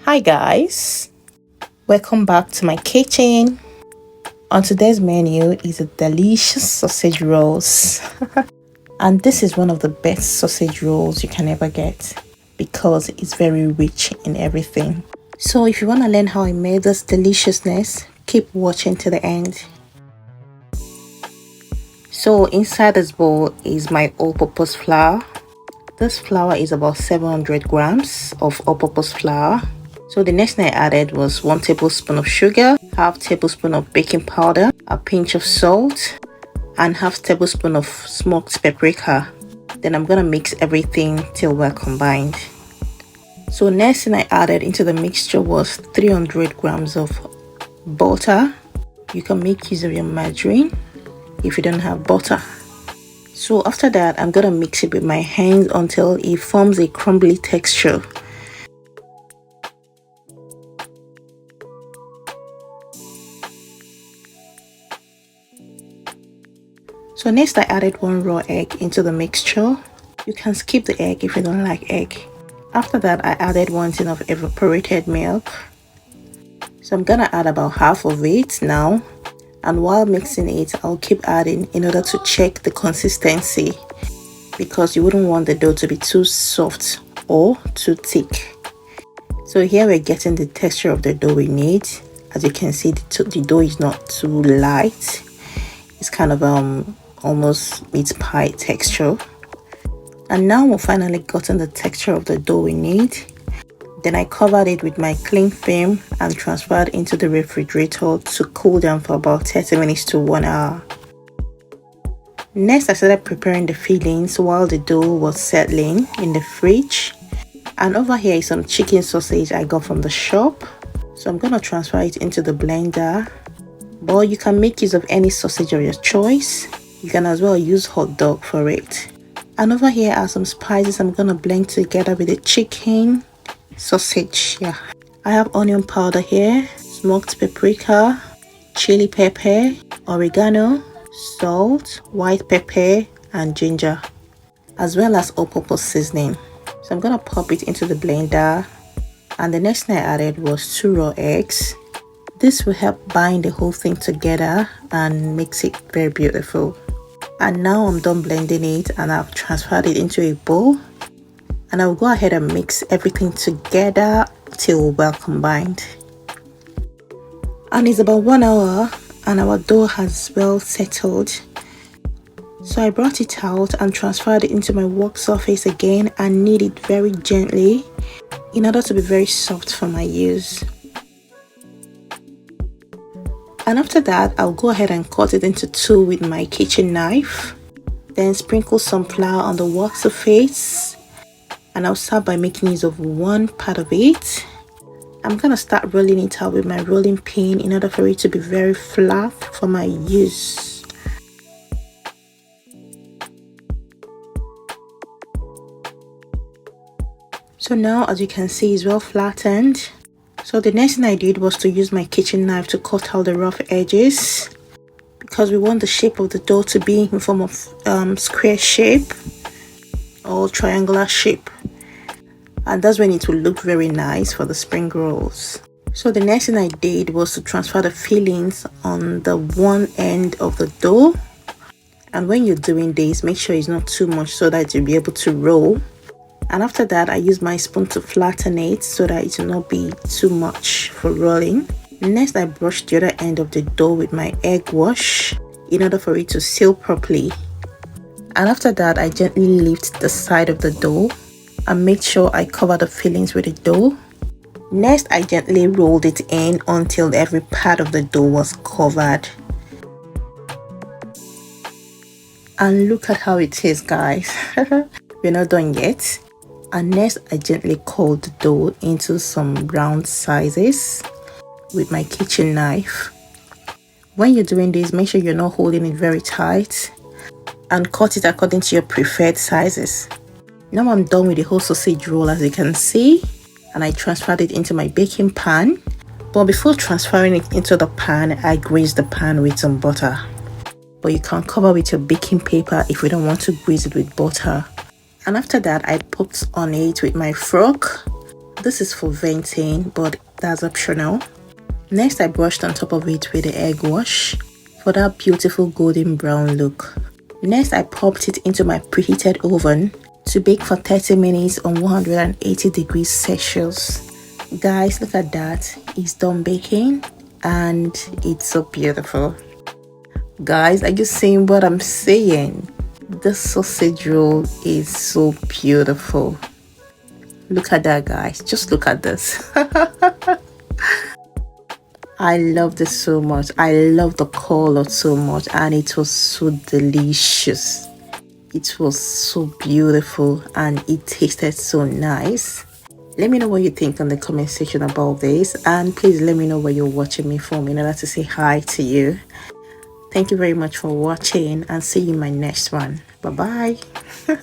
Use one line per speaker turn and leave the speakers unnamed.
Hi guys, welcome back to my kitchen. On today's menu is a delicious sausage rolls. And this is one of the best sausage rolls you can ever get because it's very rich in everything. So if you want to learn how I made this deliciousness, keep watching to the end. So inside this bowl is my all-purpose flour. This flour is about 700 grams of all-purpose flour. So the next thing I added was 1 tablespoon of sugar, half tablespoon of baking powder, a pinch of salt, and half tablespoon of smoked paprika. Then I'm gonna mix everything till we're combined. So next thing I added into the mixture was 300 grams of butter. You can make use of your margarine if you don't have butter. So after that, I'm gonna mix it with my hands until it forms a crumbly texture. So next I added 1 raw egg into the mixture. You can skip the egg if you don't like egg. After that, I added 1 tin of evaporated milk. So I'm gonna add about half of it now. And while mixing it, I'll keep adding in order to check the consistency, because you wouldn't want the dough to be too soft or too thick. So here we're getting the texture of the dough we need. As you can see, the dough is not too light. It's kind of almost meat pie texture. And now we've finally gotten the texture of the dough we need. Then I covered it with my cling film and transferred into the refrigerator to cool down for about 30 minutes to 1 hour. Next, I started preparing the fillings while the dough was settling in the fridge. And over here is some chicken sausage I got from the shop. So I'm gonna transfer it into the blender. But you can make use of any sausage of your choice. You can as well use hot dog for it. And over here are some spices I'm gonna blend together with the chicken sausage. I have onion powder here, smoked paprika, chili pepper, oregano, salt, white pepper, and ginger, as well as all-purpose seasoning. So I'm gonna pop it into the blender. And the next thing I added was 2 raw eggs. This will help bind the whole thing together and makes it very beautiful. And now I'm done blending it and I've transferred it into a bowl. And I'll go ahead and mix everything together till well combined. And it's about 1 hour and our dough has well settled. So I brought it out and transferred it into my work surface again and knead it very gently in order to be very soft for my use. And after that, I'll go ahead and cut it into 2 with my kitchen knife. Then sprinkle some flour on the work surface. And I'll start by making use of 1 part of it. I'm gonna start rolling it out with my rolling pin in order for it to be very flat for my use. So now, as you can see, it's well flattened. So the next thing I did was to use my kitchen knife to cut out the rough edges, because we want the shape of the dough to be in form of square shape or triangular shape, and that's when it will look very nice for the spring rolls. So the next thing I did was to transfer the fillings on the one end of the dough, and when you're doing this, make sure it's not too much so that you'll be able to roll. And after that, I use my spoon to flatten it so that it will not be too much for rolling. Next, I brush the other end of the dough with my egg wash in order for it to seal properly. And after that, I gently lift the side of the dough and make sure I cover the fillings with the dough. Next, I gently rolled it in until every part of the dough was covered. And look at how it is, guys. We're not done yet. And next, I gently cut the dough into some round sizes with my kitchen knife. When you're doing this, make sure you're not holding it very tight and cut it according to your preferred sizes. Now I'm done with the whole sausage roll, as you can see, and I transferred it into my baking pan. But before transferring it into the pan, I greased the pan with some butter. But you can cover with your baking paper if you don't want to grease it with butter. And after that, I poked on it with my fork. This is for venting, but that's optional. Next, I brushed on top of it with the egg wash for that beautiful golden brown look. Next, I popped it into my preheated oven to bake for 30 minutes on 180 degrees Celsius. Guys, look at that. It's done baking and it's so beautiful. Guys, are you seeing what I'm saying? The sausage roll is so beautiful. Look at that, guys. Just look at this. I love this so much. I love the color so much, and it was so delicious. It was so beautiful and it tasted so nice. Let me know what you think in the comment section about this, and please let me know where you're watching me from in order to say hi to you. Thank you very much for watching, and see you in my next one. Bye bye.